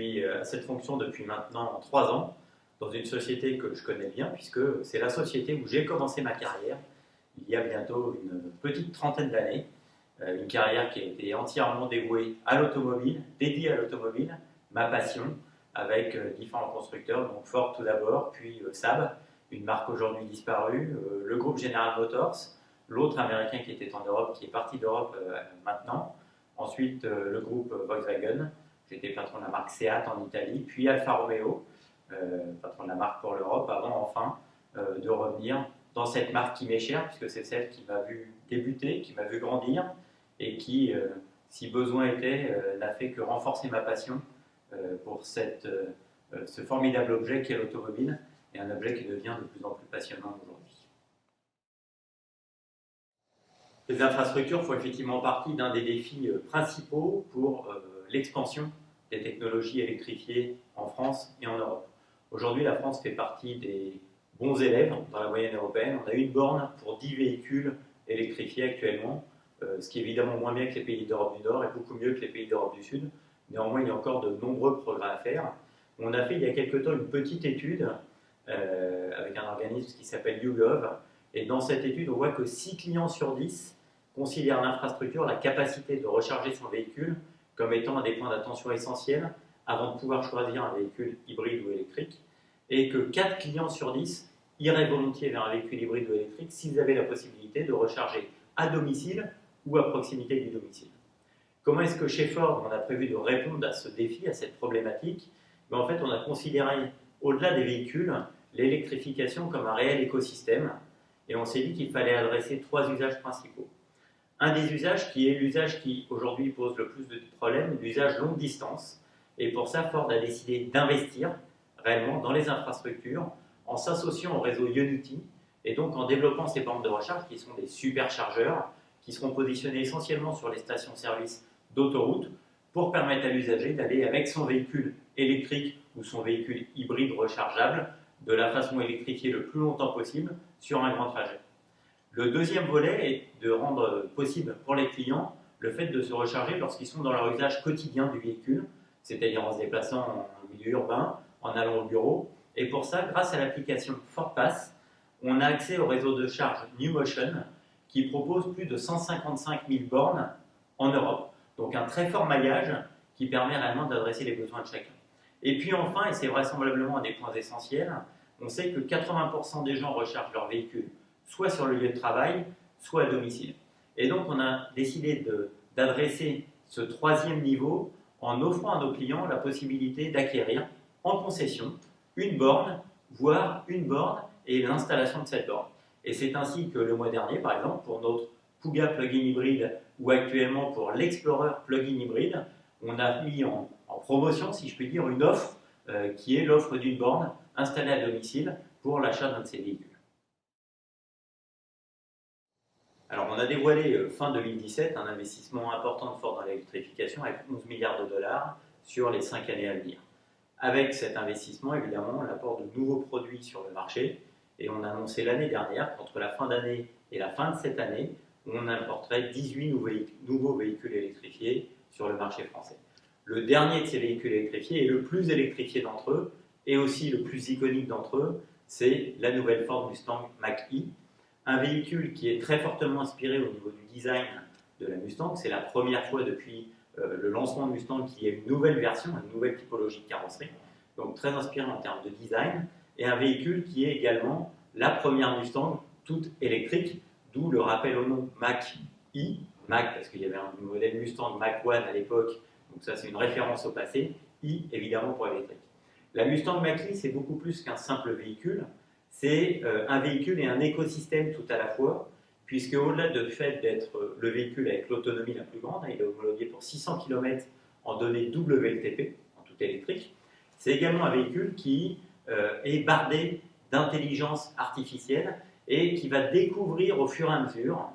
suis à cette fonction depuis maintenant 3 ans, dans une société que je connais bien, puisque c'est la société où j'ai commencé ma carrière, il y a bientôt une petite trentaine d'années. Une carrière qui a été entièrement dévouée à l'automobile, dédiée à l'automobile, ma passion, avec différents constructeurs, donc Ford tout d'abord, puis Saab, une marque aujourd'hui disparue, le groupe General Motors, l'autre américain qui était en Europe, qui est parti d'Europe maintenant, ensuite le groupe Volkswagen, j'étais patron de la marque Seat en Italie, puis Alfa Romeo, patron de la marque pour l'Europe, avant enfin de revenir dans cette marque qui m'est chère, puisque c'est celle qui m'a vu débuter, qui m'a vu grandir, et qui, si besoin était, n'a fait que renforcer ma passion pour ce formidable objet qu'est l'automobile, et un objet qui devient de plus en plus passionnant aujourd'hui. Les infrastructures font effectivement partie d'un des défis principaux pour l'expansion des technologies électrifiées en France et en Europe. Aujourd'hui, la France fait partie des bons élèves dans la moyenne européenne. On a une borne pour 10 véhicules électrifiés actuellement, ce qui est évidemment moins bien que les pays d'Europe du Nord et beaucoup mieux que les pays d'Europe du Sud. Néanmoins, il y a encore de nombreux progrès à faire. On a fait il y a quelque temps une petite étude avec un organisme qui s'appelle YouGov, et dans cette étude, on voit que 6 clients sur 10 considèrent l'infrastructure, la capacité de recharger son véhicule, comme étant un des points d'attention essentiels avant de pouvoir choisir un véhicule hybride ou électrique, et que 4 clients sur 10 iraient volontiers vers un véhicule hybride ou électrique s'ils avaient la possibilité de recharger à domicile ou à proximité du domicile. Comment est-ce que chez Ford, on a prévu de répondre à ce défi, à cette problématique? En fait, on a considéré, au-delà des véhicules, l'électrification comme un réel écosystème, et on s'est dit qu'il fallait adresser 3 usages principaux. Un des usages qui est l'usage qui aujourd'hui pose le plus de problèmes, l'usage longue distance, et pour ça, Ford a décidé d'investir réellement dans les infrastructures en s'associant au réseau Ionity, et donc en développant ces bornes de recharge qui sont des superchargeurs qui seront positionnés essentiellement sur les stations-service d'autoroute pour permettre à l'usager d'aller avec son véhicule électrique ou son véhicule hybride rechargeable de la façon électrifiée le plus longtemps possible sur un grand trajet. Le deuxième volet est de rendre possible pour les clients le fait de se recharger lorsqu'ils sont dans leur usage quotidien du véhicule, c'est-à-dire en se déplaçant en milieu urbain, en allant au bureau. Et pour ça, grâce à l'application FordPass, on a accès au réseau de charge NewMotion qui propose plus de 155 000 bornes en Europe. Donc un très fort maillage qui permet réellement d'adresser les besoins de chacun. Et puis enfin, et c'est vraisemblablement un des points essentiels, on sait que 80% des gens rechargent leur véhicule soit sur le lieu de travail, soit à domicile. Et donc on a décidé d'adresser ce troisième niveau en offrant à nos clients la possibilité d'acquérir en concession une borne, voire une borne et l'installation de cette borne. Et c'est ainsi que le mois dernier, par exemple, pour notre Kuga plug-in hybride ou actuellement pour l'Explorer plug-in hybride, on a mis en promotion, si je puis dire, une offre qui est l'offre d'une borne installée à domicile pour l'achat d'un de ces véhicules. Alors, on a dévoilé fin 2017 un investissement important de Ford dans l'électrification avec 11 milliards de dollars sur les 5 années à venir. Avec cet investissement, évidemment, l'apport de nouveaux produits sur le marché, et on a annoncé l'année dernière qu'entre la fin d'année et la fin de cette année, on importerait 18 nouveaux véhicules électrifiés sur le marché français. Le dernier de ces véhicules électrifiés, et le plus électrifié d'entre eux, et aussi le plus iconique d'entre eux, c'est la nouvelle Ford Mustang Mach-E, un véhicule qui est très fortement inspiré au niveau du design de la Mustang. C'est la première fois depuis le lancement de Mustang qu'il y a une nouvelle version, une nouvelle typologie de carrosserie, donc très inspiré en termes de design, et un véhicule qui est également la première Mustang toute électrique, d'où le rappel au nom Mach-E, Mach parce qu'il y avait un modèle Mustang Mach-1 à l'époque, donc ça c'est une référence au passé, E évidemment pour électrique. La Mustang Mach-E c'est beaucoup plus qu'un simple véhicule, c'est un véhicule et un écosystème tout à la fois, puisque au-delà du fait d'être le véhicule avec l'autonomie la plus grande, il est homologué pour 600 km en données WLTP, en tout électrique, c'est également un véhicule qui est bardé d'intelligence artificielle et qui va découvrir au fur et à mesure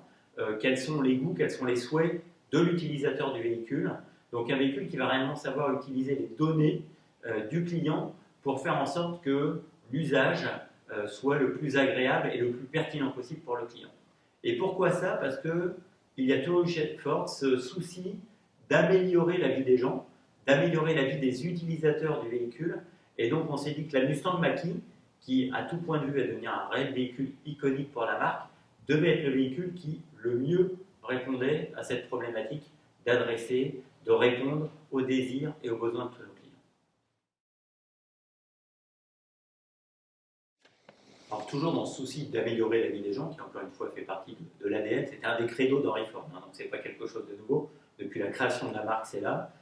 quels sont les goûts, quels sont les souhaits de l'utilisateur du véhicule. Donc un véhicule qui va réellement savoir utiliser les données du client pour faire en sorte que l'usage soit le plus agréable et le plus pertinent possible pour le client. Et pourquoi ça? Parce qu'il y a toujours eu chez Ford ce souci d'améliorer la vie des gens, d'améliorer la vie des utilisateurs du véhicule. Et donc on s'est dit que la Mustang Mach-E, qui à tout point de vue va devenir un réel véhicule iconique pour la marque, devait être le véhicule qui le mieux répondait à cette problématique d'adresser, de répondre aux désirs et aux besoins de tous nos clients. Alors toujours dans ce souci d'améliorer la vie des gens, qui encore une fois fait partie de l'ADN, c'était un des credos d'Henry Ford, donc c'est pas quelque chose de nouveau, depuis la création de la marque c'est là.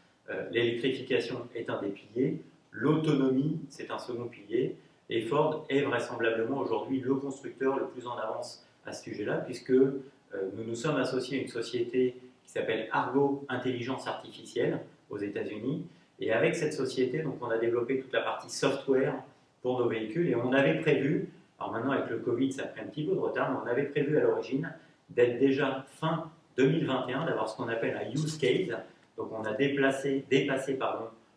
L'électrification est un des piliers, l'autonomie c'est un second pilier, et Ford est vraisemblablement aujourd'hui le constructeur le plus en avance à ce sujet-là, puisque nous nous sommes associés à une société qui s'appelle Argo Intelligence Artificielle aux États-Unis, et avec cette société, donc, on a développé toute la partie software pour nos véhicules, et on avait prévu, alors maintenant avec le Covid ça a pris un petit peu de retard, mais on avait prévu à l'origine d'être déjà fin 2021, d'avoir ce qu'on appelle un use case. Donc on a dépassé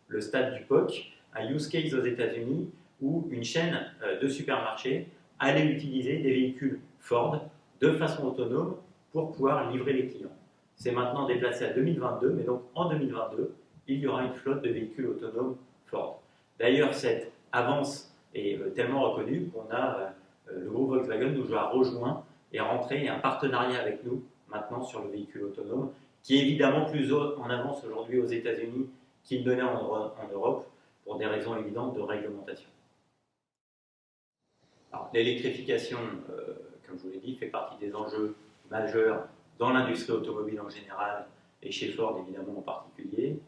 le stade du POC, un use case aux États-Unis où une chaîne de supermarchés allait utiliser des véhicules Ford de façon autonome pour pouvoir livrer les clients. C'est maintenant déplacé à 2022, mais donc en 2022, il y aura une flotte de véhicules autonomes Ford. D'ailleurs, cette avance est tellement reconnue qu'on a le groupe Volkswagen nous a rejoint et rentré un partenariat avec nous maintenant sur le véhicule autonome, qui est évidemment plus en avance aujourd'hui aux États-Unis qu'il ne l'est en Europe, pour des raisons évidentes de réglementation. L'électrification, comme je vous l'ai dit, fait partie des enjeux majeurs dans l'industrie automobile en général et chez Ford évidemment en particulier.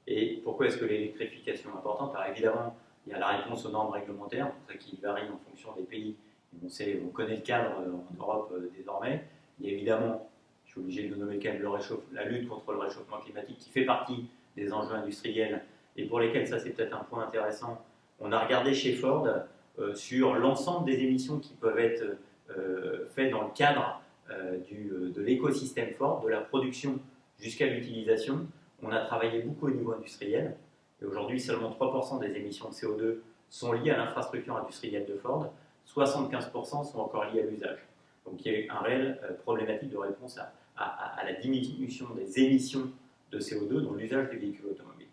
Et pourquoi est-ce que l'électrification est importante? Alors évidemment, il y a la réponse aux normes réglementaires, qui varient en fonction des pays. On connaît le cadre en Europe désormais. Il y a évidemment, je suis obligé de le nommer quand même, la lutte contre le réchauffement climatique qui fait partie des enjeux industriels et pour lesquels, ça c'est peut-être un point intéressant, on a regardé chez Ford sur l'ensemble des émissions qui peuvent être faites dans le cadre de l'écosystème Ford, de la production jusqu'à l'utilisation. On a travaillé beaucoup au niveau industriel et aujourd'hui seulement 3% des émissions de CO2 sont liées à l'infrastructure industrielle de Ford, 75% sont encore liées à l'usage. Donc il y a une réelle problématique de réponse à la diminution des émissions de CO2 dans l'usage du véhicule automobile.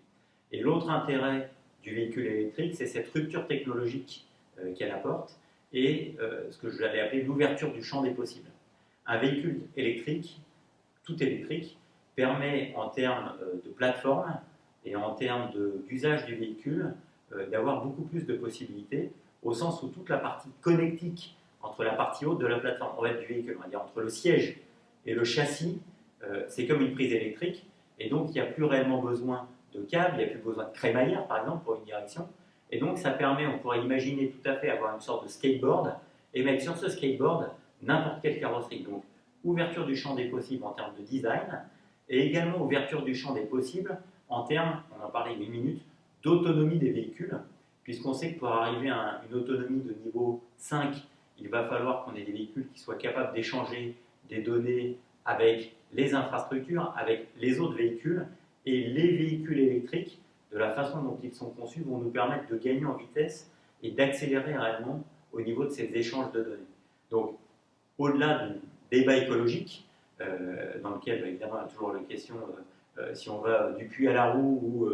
Et l'autre intérêt du véhicule électrique, c'est cette rupture technologique qu'elle apporte et ce que je l'avais appelé l'ouverture du champ des possibles. Un véhicule électrique, tout électrique, permet en termes de plateforme et en termes d'usage du véhicule d'avoir beaucoup plus de possibilités, au sens où toute la partie connectique entre la partie haute de la plateforme du véhicule, on va dire entre le siège et le châssis, c'est comme une prise électrique, et donc il n'y a plus réellement besoin de câbles, il n'y a plus besoin de crémaillère par exemple pour une direction, et donc ça permet, on pourrait imaginer tout à fait avoir une sorte de skateboard et mettre sur ce skateboard n'importe quelle carrosserie. Donc ouverture du champ des possibles en termes de design, et également ouverture du champ des possibles en termes, on en parlait il y a une minute, d'autonomie des véhicules, puisqu'on sait que pour arriver à une autonomie de niveau 5, il va falloir qu'on ait des véhicules qui soient capables d'échanger des données avec les infrastructures, avec les autres véhicules, et les véhicules électriques, de la façon dont ils sont conçus, vont nous permettre de gagner en vitesse et d'accélérer réellement au niveau de ces échanges de données. Donc, au-delà du débat écologique, dans lequel évidemment il y a toujours la question si on va du puits à la roue ou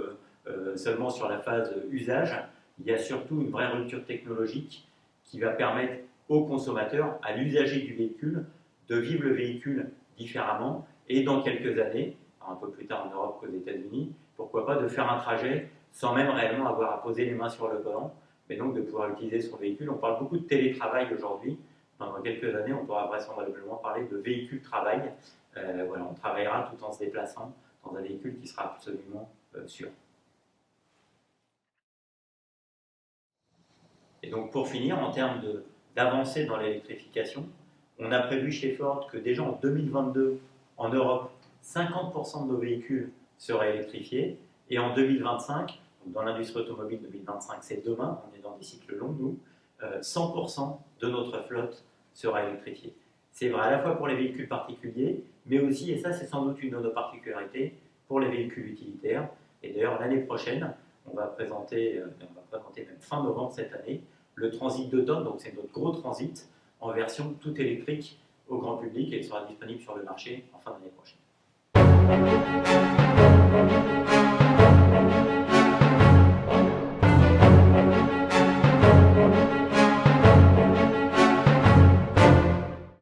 seulement sur la phase usage, il y a surtout une vraie rupture technologique qui va permettre aux consommateurs, à l'usager du véhicule, de vivre le véhicule différemment et dans quelques années, un peu plus tard en Europe qu'aux États-Unis, pourquoi pas de faire un trajet sans même réellement avoir à poser les mains sur le volant, mais donc de pouvoir utiliser son véhicule. On parle beaucoup de télétravail aujourd'hui. Dans quelques années, on pourra vraisemblablement parler de véhicule travail. Voilà, on travaillera tout en se déplaçant dans un véhicule qui sera absolument sûr. Et donc pour finir, en termes d'avancée dans l'électrification, on a prévu chez Ford que déjà en 2022, en Europe, 50% de nos véhicules seraient électrifiés, et en 2025, donc dans l'industrie automobile 2025, c'est demain, on est dans des cycles longs, nous, 100% de notre flotte sera électrifiée. C'est vrai à la fois pour les véhicules particuliers, mais aussi, et ça c'est sans doute une de nos particularités, pour les véhicules utilitaires. Et d'ailleurs l'année prochaine, on va présenter même fin novembre cette année, le Transit d'automne, donc c'est notre gros Transit, en version tout électrique au grand public, et il sera disponible sur le marché en fin d'année prochaine.